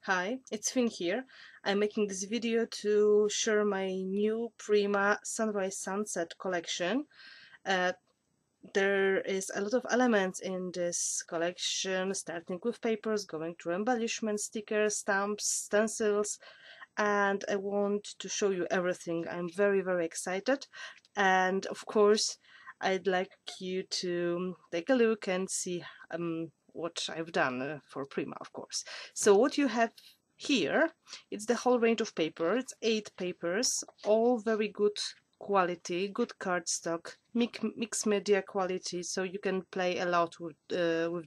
Hi, it's Finn here. I'm making this video to share my new Prima Sunrise Sunset collection. Uh, there is a lot of elements in this collection, starting with papers, going through embellishments, stickers, stamps, stencils, and I want to show you everything. I'm very excited, and of course I'd like you to take a look and see what I've done for Prima, of course. So what you have here, it's the whole range of paper. It's 8 papers, all very good quality, good cardstock, mixed media quality, so you can play a lot with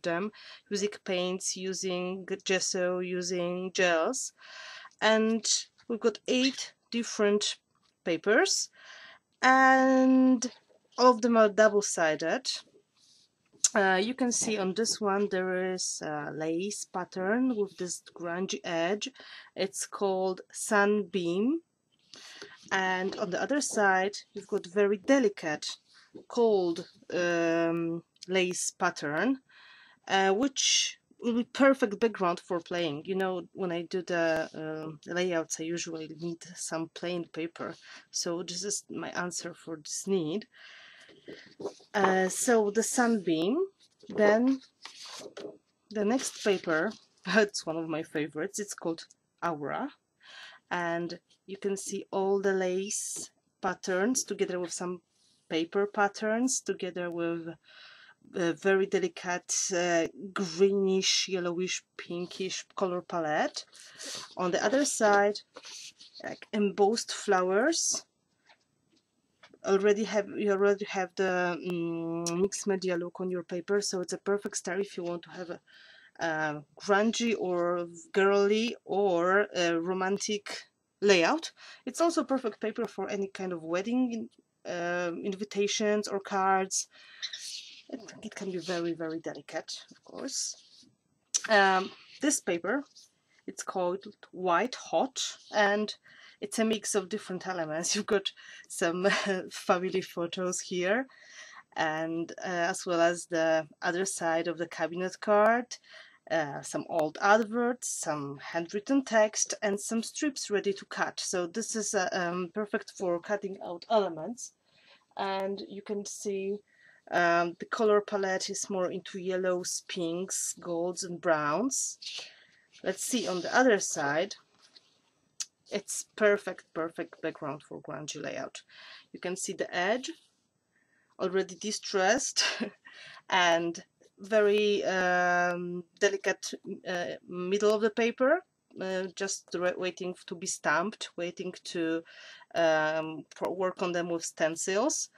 them, using paints, using gesso, using gels. And we've got 8 different papers, and all of them are double-sided. You can see on this one there is a lace pattern with this grungy edge. It's called Sunbeam. And on the other side you've got very delicate cold lace pattern, which will be perfect background for playing. You know, when I do the layouts, I usually need some plain paper, so this is my answer for this need. So the Sunbeam. Then the next paper, it's one of my favorites, it's called Aura, and you can see all the lace patterns together with some paper patterns, together with a very delicate greenish, yellowish, pinkish color palette. On the other side, like embossed flowers. You already have the mixed media look on your paper, so it's a perfect start if you want to have a grungy or girly or a romantic layout. It's also perfect paper for any kind of wedding invitations or cards. It can be very delicate, of course. This paper, it's called White Hot, and it's a mix of different elements. You've got some family photos here, and as well as the other side of the cabinet card, some old adverts, some handwritten text, and some strips ready to cut. So this is perfect for cutting out elements. And you can see the color palette is more into yellows, pinks, golds, and browns. Let's see on the other side. It's perfect background for grungy layout. You can see the edge already distressed and very delicate middle of the paper, just waiting to be stamped, waiting to work on them with stencils.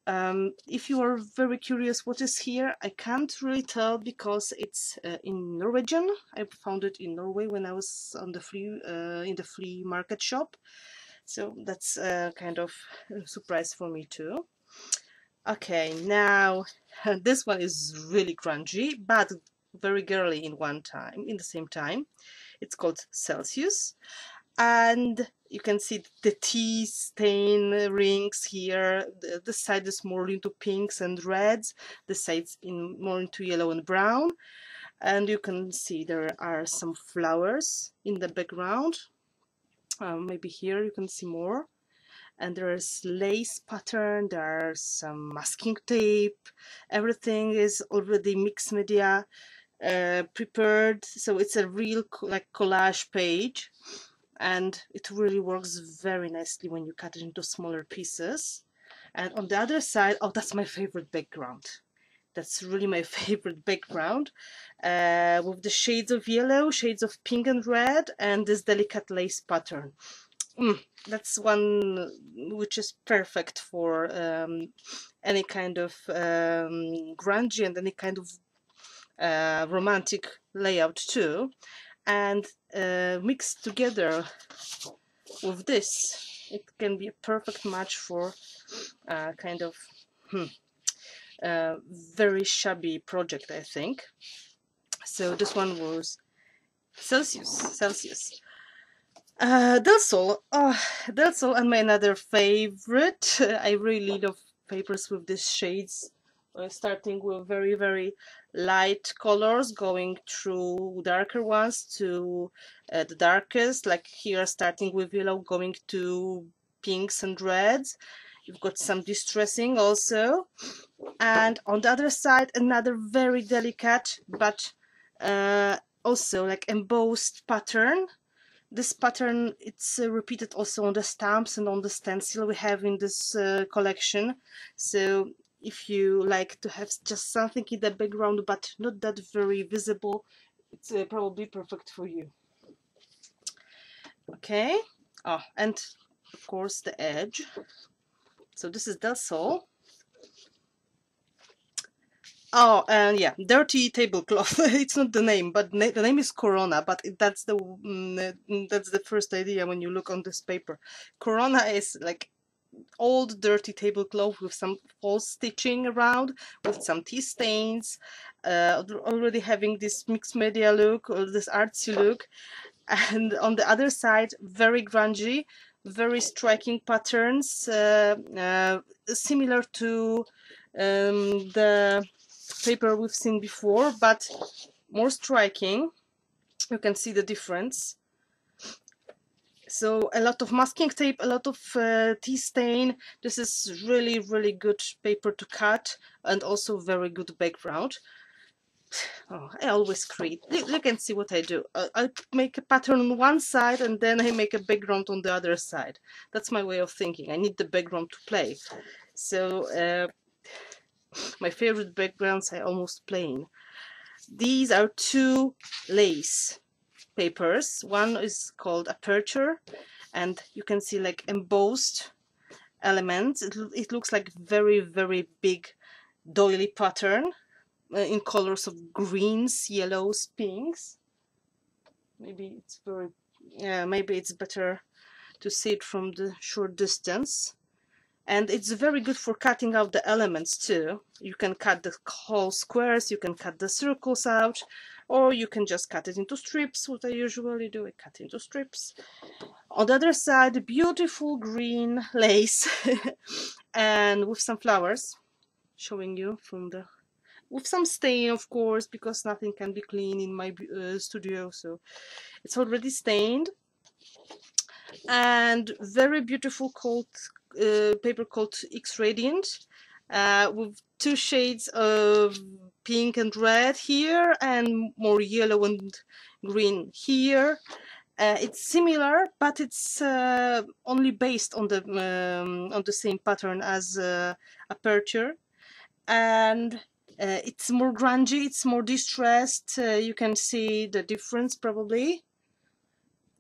If you are very curious what is here, I can't really tell because it's in Norwegian. I found it in Norway when I was on the in the flea market shop, so that's kind of a surprise for me too. Okay, now this one is really grungy but very girly in the same time. It's called Celsius, and you can see the tea stain rings here. The side is more into pinks and reds, the side's more into yellow and brown, and you can see there are some flowers in the background. Maybe here you can see more, and there is lace pattern, there are some masking tape. Everything is already mixed media prepared, so it's a real like collage page, and it really works very nicely when you cut it into smaller pieces. And on the other side, oh, that's my favorite background. That's really my favorite background, with the shades of yellow, shades of pink and red, and this delicate lace pattern. That's one which is perfect for any kind of grungy and any kind of romantic layout too. And mixed together with this, it can be a perfect match for kind of very shabby project, I think. So this one was Celsius. Del Sol, and my another favorite. I really love papers with these shades starting with very light colors, going through darker ones to the darkest, like here starting with yellow, going to pinks and reds. You've got some distressing also, and on the other side another very delicate but also like embossed pattern. This pattern, it's repeated also on the stamps and on the stencil we have in this collection. So if you like to have just something in the background but not that very visible, it's probably perfect for you. Okay. Oh, and of course the edge. So this is Del Sol. Oh, and yeah, dirty tablecloth. It's not the name, but the name is Corona. But that's the first idea when you look on this paper. Corona is like old dirty tablecloth with some false stitching around, with some tea stains, already having this mixed media look or this artsy look. And on the other side, very grungy, very striking patterns, similar to the paper we've seen before, but more striking. You can see the difference. So a lot of masking tape, a lot of tea stain. This is really good paper to cut, and also very good background. Oh, I always create. You can see what I do. I make a pattern on one side and then I make a background on the other side. That's my way of thinking. I need the background to play. So my favorite backgrounds are almost plain. These are two lace papers. One is called Aperture, and you can see like embossed elements. It looks like very big doily pattern in colors of greens, yellows, pinks. Maybe it's maybe it's better to see it from the short distance. And it's very good for cutting out the elements too. You can cut the whole squares, you can cut the circles out, or you can just cut it into strips. What I usually do, I cut into strips. On the other side, beautiful green lace and with some flowers, showing you from the, with some stain of course, because nothing can be clean in my studio, so it's already stained. And very beautiful paper called X Radiant, with two shades of pink and red here and more yellow and green here. It's similar, but it's only based on the same pattern as Aperture, and it's more grungy, it's more distressed. You can see the difference probably.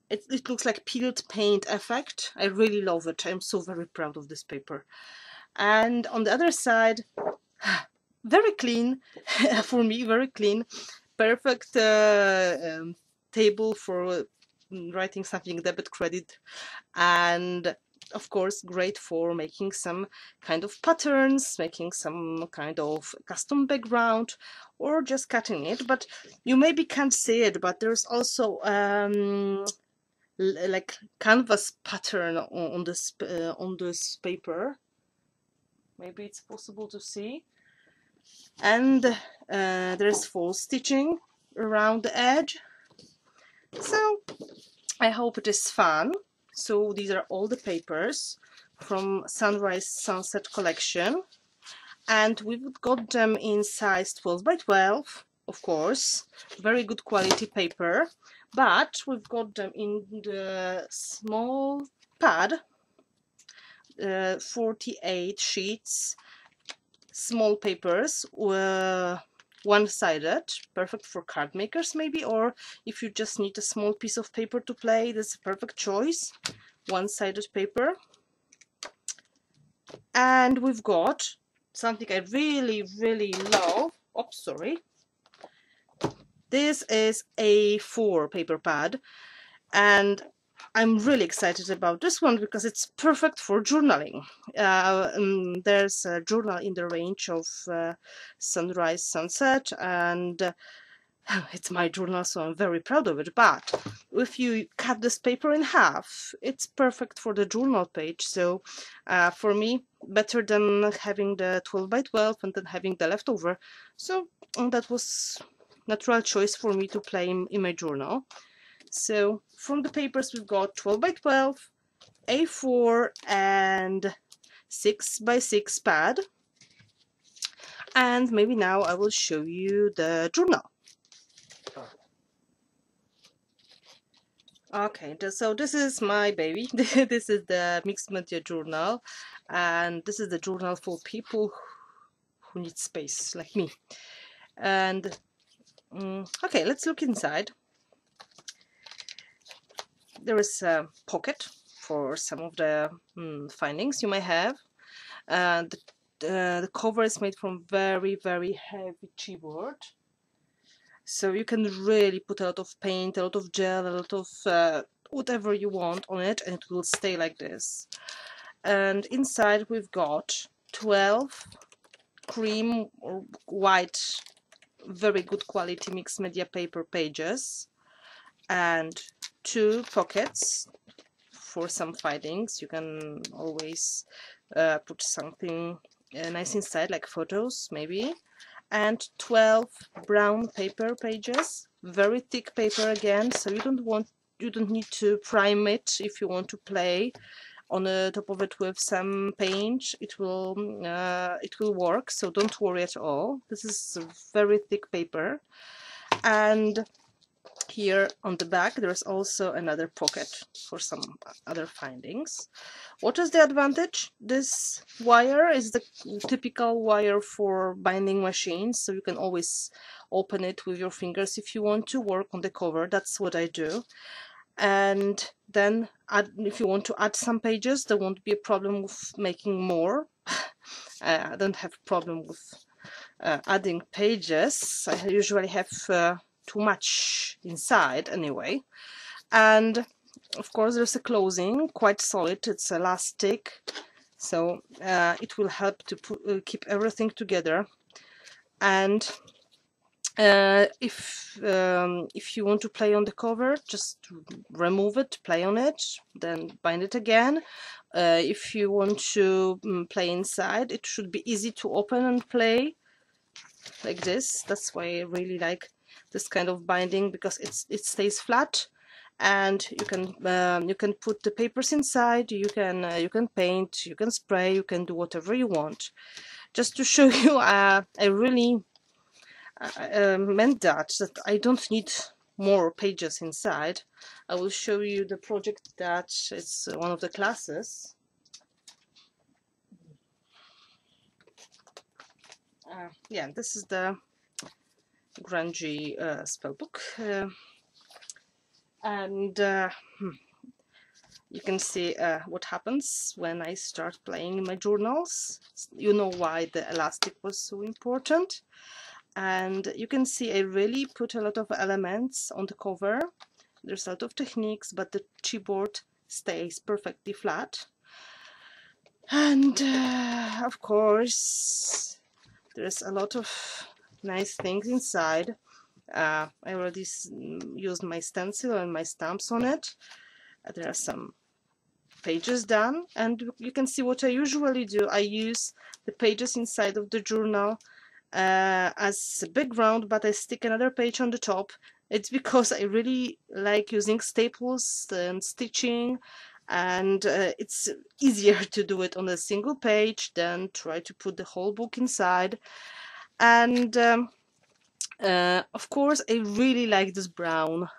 It looks like peeled paint effect. I really love it. I'm so very proud of this paper. And on the other side, very clean for me, very clean, perfect table for writing something debit credit, and of course great for making some kind of patterns, making some kind of custom background, or just cutting it. But you maybe can't see it, but there's also like canvas pattern on this paper. Maybe it's possible to see. And there's false stitching around the edge. So I hope it is fun. So these are all the papers from Sunrise Sunset collection, and we've got them in size 12 by 12, of course, very good quality paper. But we've got them in the small pad, 48 sheets, small papers, one-sided, perfect for card makers maybe, or if you just need a small piece of paper to play, that's a perfect choice, one-sided paper. And we've got something I really love. Oops, sorry. This is a A4 paper pad, and I'm really excited about this one because it's perfect for journaling. There's a journal in the range of Sunrise Sunset, and It's my journal, so I'm very proud of it, but if you cut this paper in half, it's perfect for the journal page. So for me, better than having the 12 by 12 and then having the leftover. So that was natural choice for me to play in my journal. So from the papers we've got 12 by 12, A4 and 6 by 6 pad. And maybe now I will show you the journal. Okay, so this is my baby. This is the mixed media journal, and this is the journal for people who need space like me. And okay, let's look inside. There is a pocket for some of the findings you may have. The cover is made from very, very heavy chipboard. So you can really put a lot of paint, a lot of gel, a lot of whatever you want on it, and it will stay like this. And inside we've got 12 cream or white, very good quality mixed media paper pages, and 2 pockets for some findings. You can always put something nice inside, like photos maybe. And 12 brown paper pages, very thick paper again, so you don't need to prime it if you want to play on the top of it with some paint. It will work, so don't worry at all. This is a very thick paper. And here on the back there's also another pocket for some other findings. What is the advantage? This wire is the typical wire for binding machines, so you can always open it with your fingers if you want to work on the cover. That's what I do. And then if you want to add some pages, there won't be a problem with making more. I don't have a problem with adding pages. I usually have too much inside anyway. And of course there's a closing, quite solid, it's elastic, so it will help to keep everything together. And if you want to play on the cover, just remove it, play on it, then bind it again. If you want to play inside, it should be easy to open and play like this. That's why I really like this kind of binding, because it stays flat, and you can put the papers inside. You can paint, you can spray, you can do whatever you want. Just to show you, I really meant that I don't need more pages inside. I will show you the project that is one of the classes. Yeah, this is the grungy spellbook, and you can see what happens when I start playing in my journals. You know why the elastic was so important. And you can see I really put a lot of elements on the cover. There's a lot of techniques, but the chipboard stays perfectly flat. And of course there's a lot of nice things inside. I already used my stencil and my stamps on it. There are some pages done, and you can see what I usually do. I use the pages inside of the journal as a background, but I stick another page on the top. It's because I really like using staples and stitching, and it's easier to do it on a single page than try to put the whole book inside. And of course I really like this brown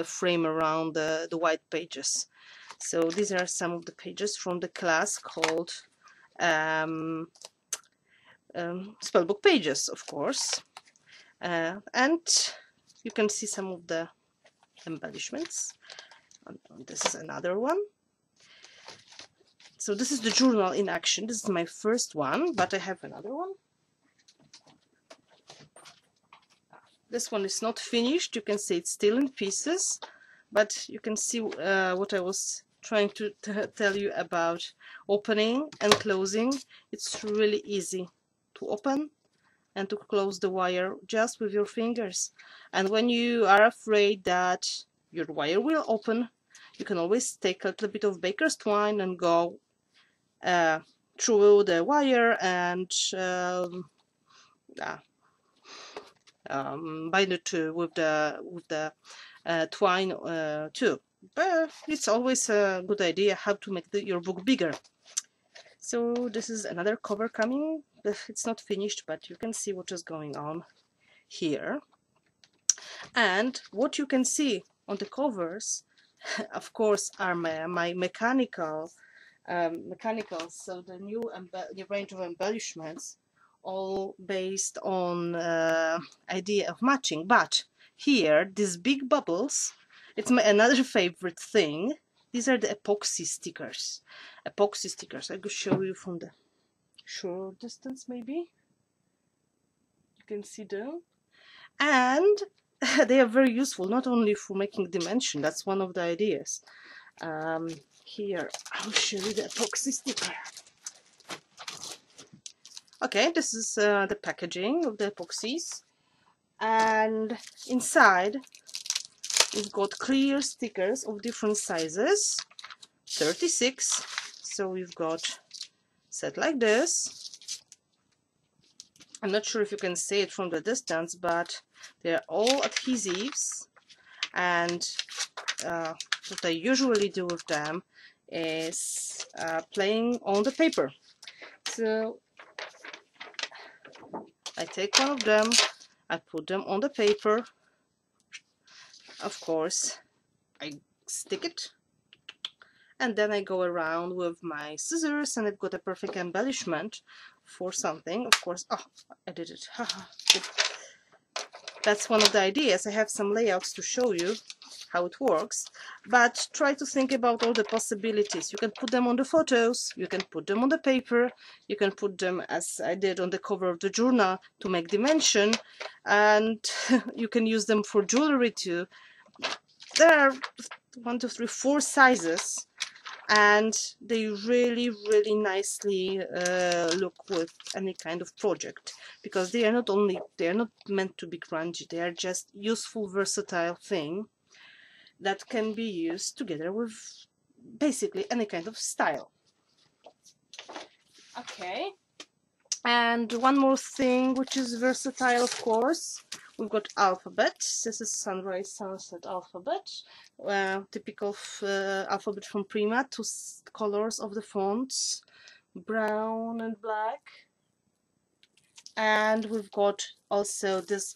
frame around the white pages. So these are some of the pages from the class called spellbook pages, of course, and you can see some of the embellishments. This is another one. So this is the journal in action. This is my first one, but I have another one. This one is not finished. You can see it's still in pieces, but you can see what I was trying to tell you about opening and closing. It's really easy to open and to close the wire just with your fingers. And when you are afraid that your wire will open, you can always take a little bit of baker's twine and go through the wire and bind it with the twine too. But it's always a good idea how to make your book bigger. So this is another cover coming. It's not finished, but you can see what is going on here. And what you can see on the covers, of course, are my mechanicals, so the new range of embellishments, all based on idea of matching. But here, these big bubbles, it's my another favorite thing. These are the epoxy stickers. Epoxy stickers. I could show you from the short distance, maybe. You can see them. And they are very useful, not only for making dimension. That's one of the ideas. Here, I'll show you the epoxy sticker. Okay, this is the packaging of the epoxies. And inside, we've got clear stickers of different sizes. 36. So we've got set like this. I'm not sure if you can see it from the distance, but they're all adhesives. And what I usually do with them is playing on the paper. So I take one of them, I put them on the paper. Of course, I stick it, and then I go around with my scissors, and I've got a perfect embellishment for something. Of course, oh, I did it. That's one of the ideas. I have some layouts to show you how it works, but try to think about all the possibilities. You can put them on the photos, you can put them on the paper, you can put them, as I did, on the cover of the journal to make dimension, and you can use them for jewelry too. There are 1, 2, 3, 4 sizes, and they really nicely look with any kind of project, because they are not meant to be grungy. They are just useful, versatile thing that can be used together with basically any kind of style. Okay, and one more thing which is versatile, of course, we've got alphabet. This is Sunrise Sunset alphabet, typical alphabet from Prima. 2 colors of the fonts, brown and black. And we've got also this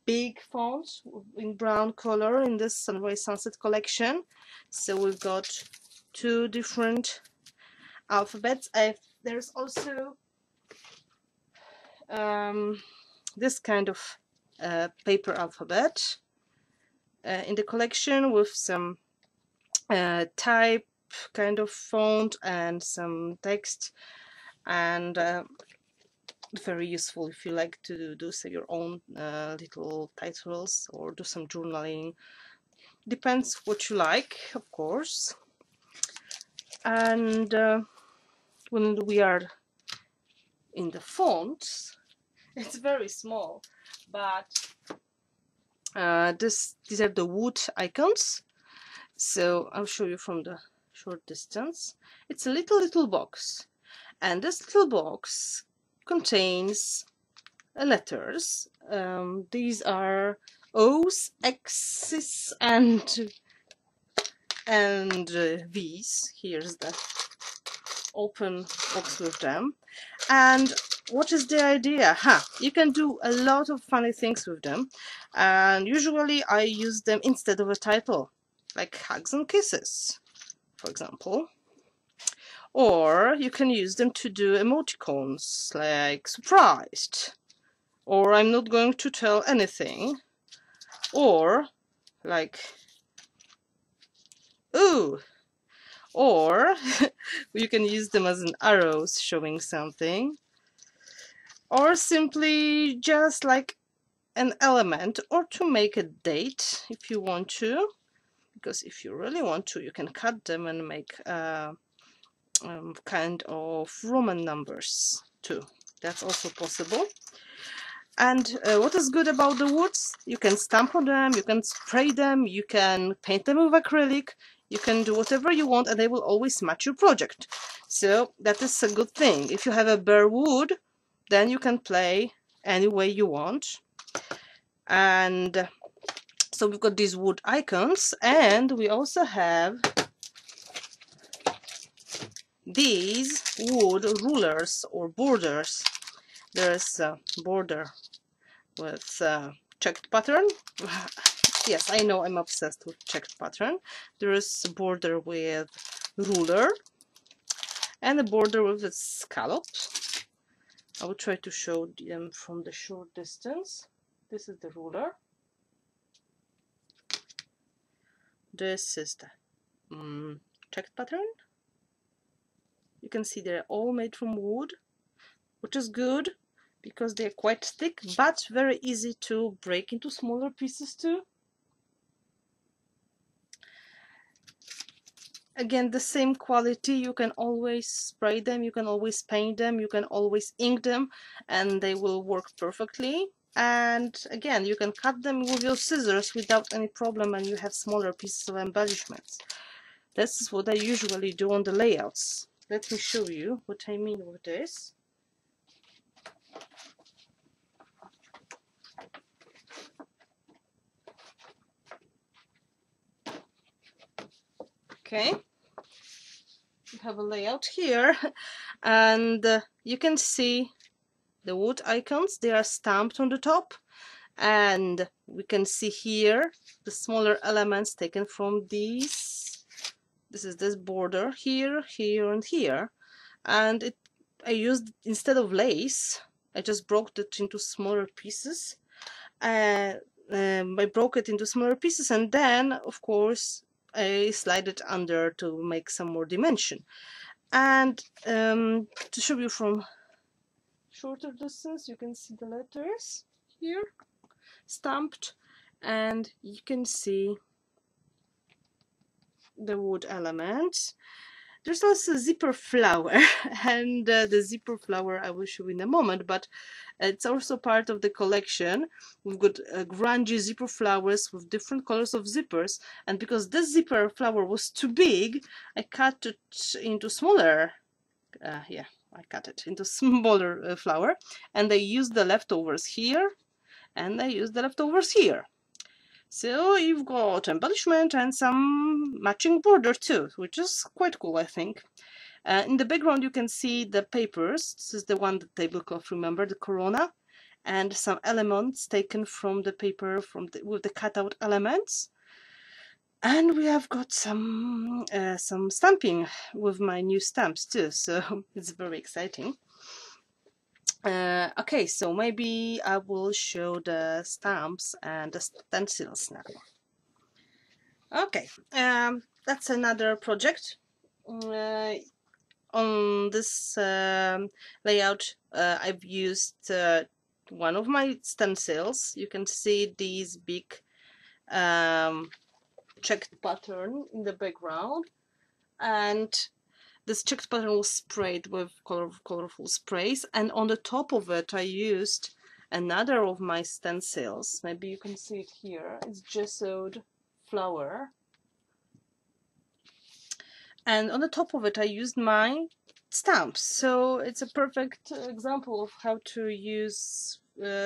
big font in brown color in this Sunrise Sunset collection. So we've got 2 different alphabets. There's also this kind of paper alphabet in the collection, with some type kind of font and some text, and very useful if you like to do say your own little titles or do some journaling. Depends what you like, of course. And when we are in the fonts, it's very small, but these are the wood icons. So I'll show you from the short distance. It's a little box, and this little box contains letters. These are O's, X's, and V's. Here's the open box with them. And what is the idea? You can do a lot of funny things with them, and usually I use them instead of a title, like hugs and kisses, for example. Or you can use them to do emoticons like surprised, or I'm not going to tell anything, or like ooh, or you can use them as an arrows showing something, or simply just like an element, or to make a date if you want to, because if you really want to, you can cut them and make kind of Roman numbers too. That's also possible. And what is good about the woods? You can stamp on them, you can spray them, you can paint them with acrylic, you can do whatever you want, and they will always match your project. So that is a good thing. If you have a bare wood, then you can play any way you want. And so we've got these wood icons, and we also have these wood rulers or borders. There's a border with checked pattern. Yes, I know, I'm obsessed with checked pattern. There is a border with ruler and a border with a scallop. I will try to show them from the short distance. This is the ruler. This is the checked pattern. You can see they're all made from wood, which is good because they're quite thick, but very easy to break into smaller pieces too. Again, the same quality. You can always spray them, you can always paint them, you can always ink them, and they will work perfectly. And again, you can cut them with your scissors without any problem, and you have smaller pieces of embellishments. That's what I usually do on the layouts. Let me show you what I mean with this. Okay, we have a layout here, and you can see the wood icons. They are stamped on the top, and we can see here the smaller elements taken from these. This is this border here, here, and here, and I used, instead of lace, I just broke it into smaller pieces. I broke it into smaller pieces, and then of course I slide it under to make some more dimension. And to show you from shorter distance, you can see the letters here stamped, and you can see the wood elements. There's also a zipper flower, and the zipper flower I will show in a moment, but it's also part of the collection. We've got grungy zipper flowers with different colors of zippers, and because this zipper flower was too big, I cut it into smaller, I cut it into smaller flower, and I used the leftovers here, and I used the leftovers here. So you've got embellishment and some matching border too, which is quite cool, I think. In the background you can see the papers. This is the one, the tablecloth, remember, the corona, and some elements taken from the paper with the cutout elements. And we have got some stamping with my new stamps too, so it's very exciting. Okay, so maybe I will show the stamps and the stencils now. Okay, that's another project. On this layout, I've used one of my stencils. You can see these big checked pattern in the background, and this checked pattern was sprayed with colorful sprays, and on the top of it I used another of my stencils. Maybe you can see it here. It's gessoed flower, and on the top of it I used my stamps. So it's a perfect example of how to use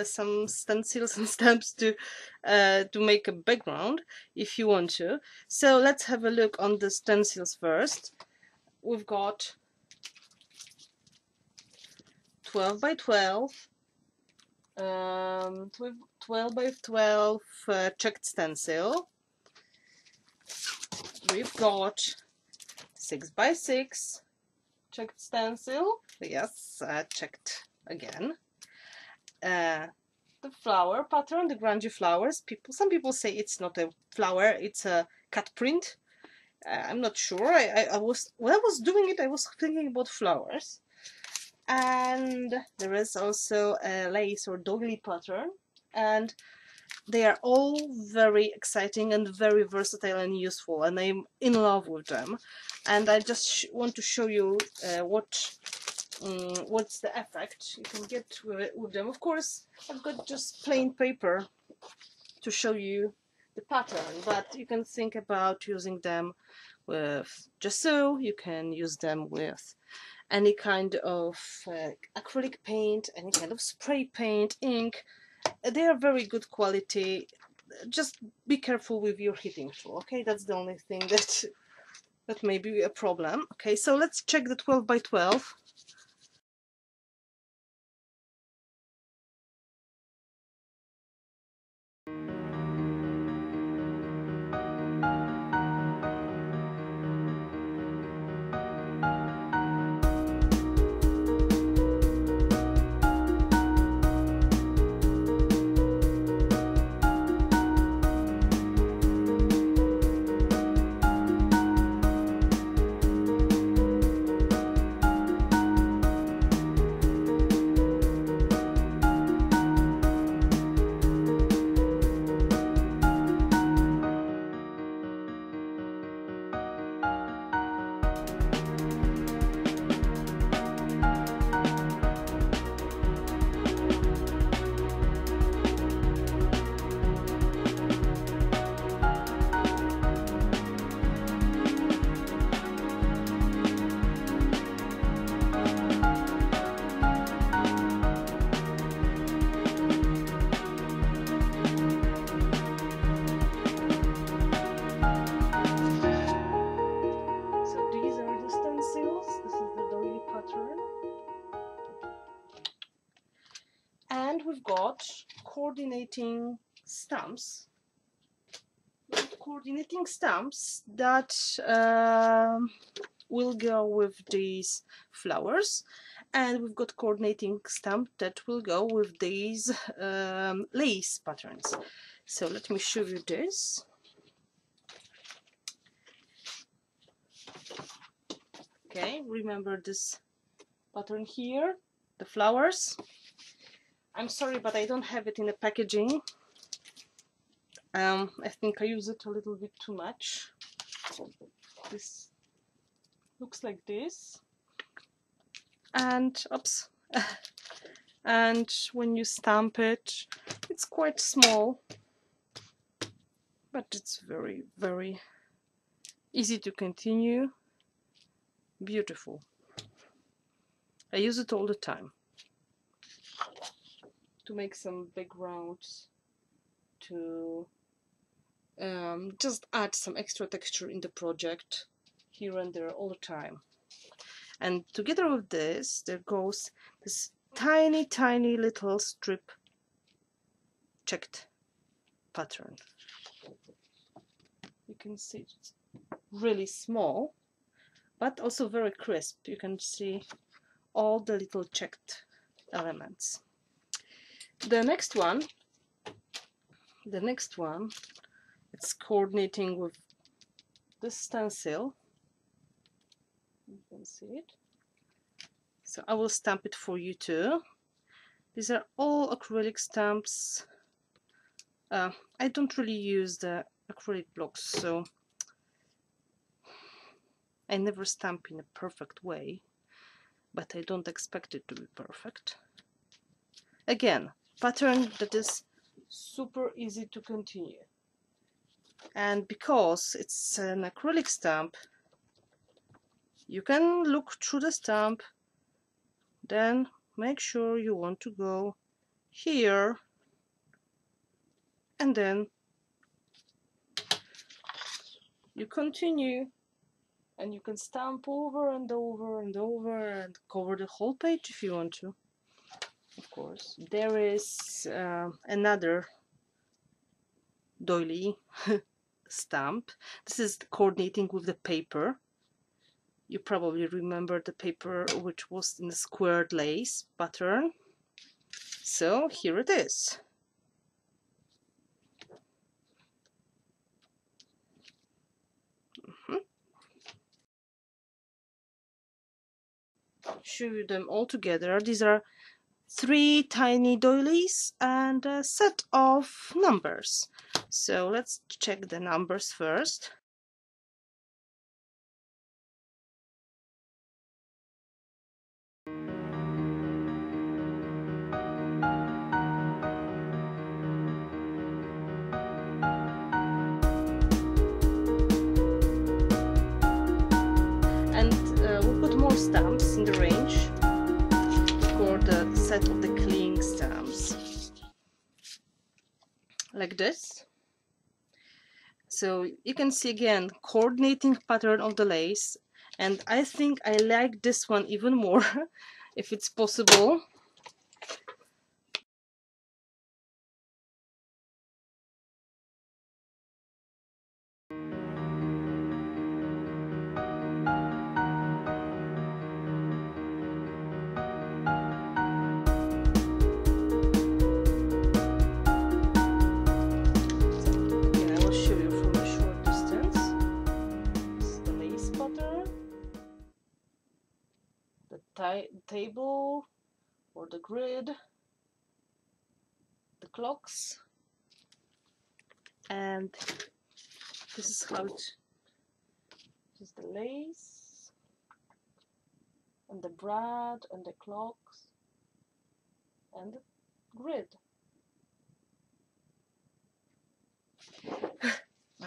some stencils and stamps to make a background if you want to. So let's have a look on the stencils first. We've got 12 by 12, 12 by 12 checked stencil. We've got 6 by 6 checked stencil. Yes, checked again. The flower pattern, the grungy flowers. Some people say it's not a flower, it's a cut print. I'm not sure. When I was doing it, I was thinking about flowers. And there is also a lace or doggy pattern, and they are all very exciting and very versatile and useful, and I'm in love with them. And I just want to show you what what's the effect you can get with them. Of course, I've got just plain paper to show you the pattern, but you can think about using them with gesso. You can use them with any kind of acrylic paint, any kind of spray paint, ink. They are very good quality. Just be careful with your heating tool, okay? That's the only thing that may be a problem. Okay, so let's check the 12 by 12. And we've got coordinating stamps. That will go with these flowers, and we've got coordinating stamp that will go with these lace patterns. So let me show you this. Okay, remember this pattern here, the flowers. I'm sorry, but I don't have it in the packaging. I think I use it a little bit too much. This looks like this, and oops, and when you stamp it, it's quite small, but it's very, very easy to continue. Beautiful. I use it all the time to make some backgrounds, to just add some extra texture in the project here and there all the time. And together with this, there goes this tiny, tiny little strip checked pattern. You can see it's really small, but also very crisp. You can see all the little checked elements. The next one, it's coordinating with this stencil. You can see it. So I will stamp it for you too. These are all acrylic stamps. I don't really use the acrylic blocks, so I never stamp in a perfect way, but I don't expect it to be perfect. Again, pattern that is super easy to continue. And because it's an acrylic stamp, you can look through the stamp, then make sure you want to go here, and then you continue, and you can stamp over and over and over and cover the whole page if you want to. Of course, there is another doily stamp. This is coordinating with the paper. You probably remember the paper which was in the squared lace pattern. So here it is. Show them all together. These are 3 tiny doilies and a set of numbers. So let's check the numbers first. And we'll put more stamps in the range for the set of the clinging stamps, like this. So you can see again coordinating pattern of the lace, and I think I like this one even more if it's possible. Table or the grid, the clocks, and this is how this is the lace and the brad and the clocks and the grid.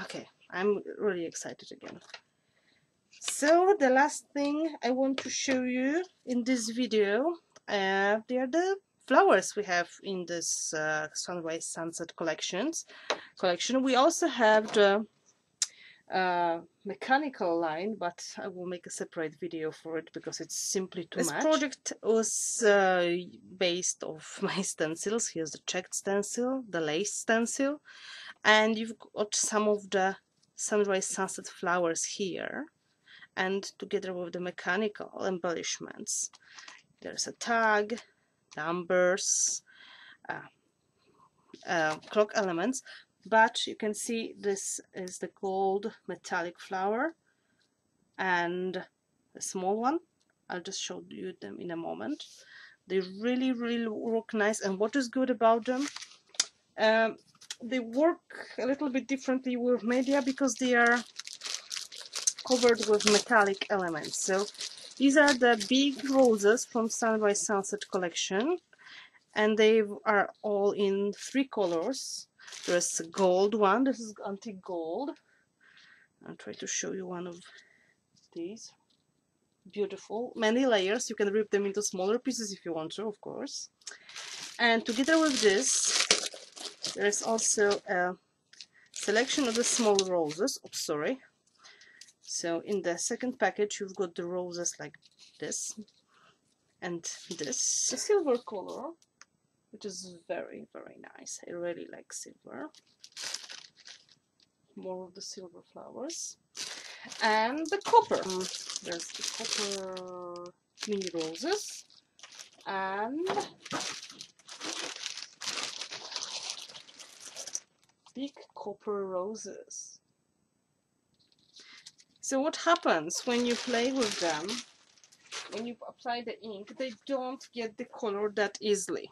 Okay, I'm really excited again. So the last thing I want to show you in this video, they are the flowers we have in this Sunrise Sunset collection. We also have the mechanical line, but I will make a separate video for it because it's simply too much. This project was based off my stencils. Here's the checked stencil, the lace stencil, and you've got some of the Sunrise Sunset flowers here. And together with the mechanical embellishments, there's a tag, numbers, clock elements, but you can see this is the gold metallic flower and the small one. I'll just show you them in a moment. They really work nice, and what is good about them, they work a little bit differently with media because they are covered with metallic elements. So these are the big roses from Sunrise Sunset collection, and they are all in 3 colors. There's a gold one, this is antique gold. I'll try to show you one of these. Beautiful, many layers, you can rip them into smaller pieces if you want to, of course. And together with this, there's also a selection of the small roses. Oh, sorry. So in the second package you've got the roses like this and this. The silver color, which is very nice. I really like silver. More of the silver flowers. And the copper. There's the copper mini roses. And big copper roses. So what happens when you play with them, when you apply the ink, they don't get the color that easily.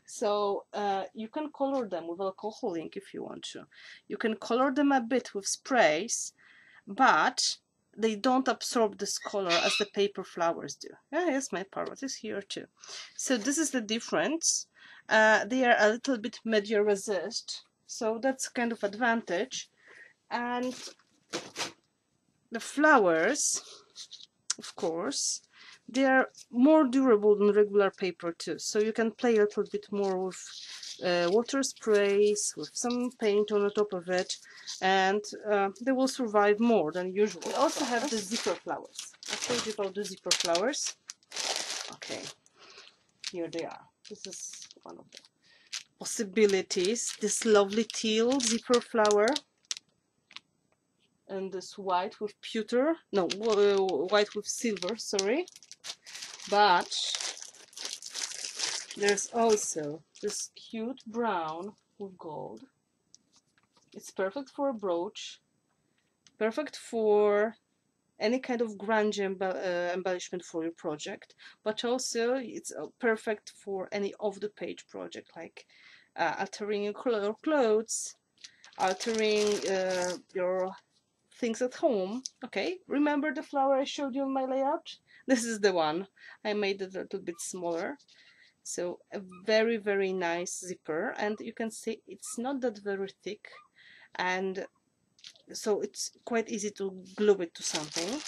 So you can color them with alcohol ink if you want to. You can color them a bit with sprays, but they don't absorb this color as the paper flowers do. Ah, yes, my parrot is here too. So this is the difference. They are a little bit media resist, so that's kind of advantage. And the flowers, of course, they are more durable than regular paper too, so you can play a little bit more with water sprays, with some paint on the top of it, and they will survive more than usual. We also have the zipper flowers. I told you about the zipper flowers. Okay, here they are. This is one of the possibilities. This lovely teal zipper flower, and this white with pewter, no, white with silver, sorry. But there's also this cute brown with gold. It's perfect for a brooch, perfect for any kind of grunge embellishment for your project, but also it's perfect for any off-the-page project, like altering your clothes, altering your things at home. Okay, remember the flower I showed you in my layout? This is the one. I made it a little bit smaller. So a very, very nice zipper, and you can see it's not that very thick, and so it's quite easy to glue it to something.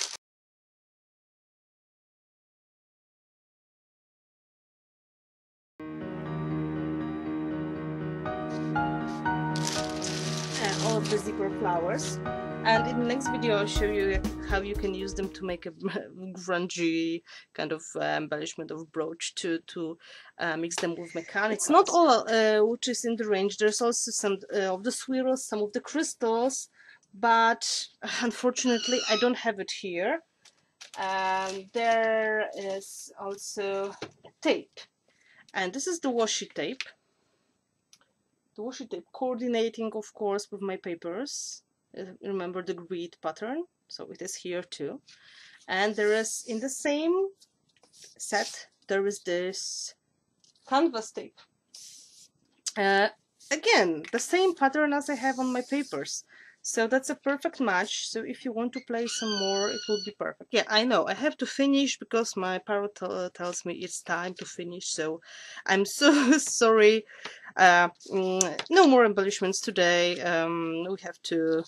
All of the zipper flowers, and in the next video I'll show you how you can use them to make a grungy kind of embellishment of brooch to mix them with mechanical. It's not all which is in the range. There's also some of the swirls, some of the crystals, but unfortunately I don't have it here. There is also tape, and this is the washi tape. The washi tape coordinating, of course, with my papers. Remember the grid pattern, so it is here too. And there is, in the same set, there is this canvas tape. Again, the same pattern as I have on my papers. So that's a perfect match. So if you want to play some more, it will be perfect. Yeah, I know, I have to finish because my parrot tells me it's time to finish. So I'm so sorry. No more embellishments today. We have to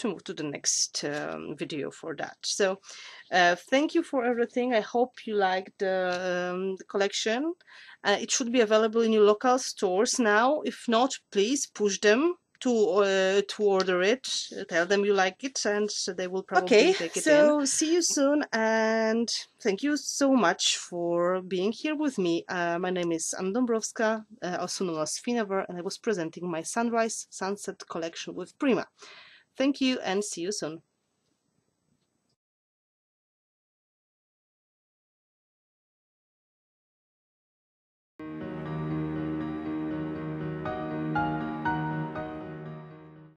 move to the next video for that. So thank you for everything. I hope you liked the collection. It should be available in your local stores now. If not, please push them to order it. Tell them you like it, and they will probably take it in. So see you soon, and thank you so much for being here with me. My name is Anna Dąbrowska, also known as Finnabair, and I was presenting my Sunrise Sunset collection with Prima. Thank you and see you soon.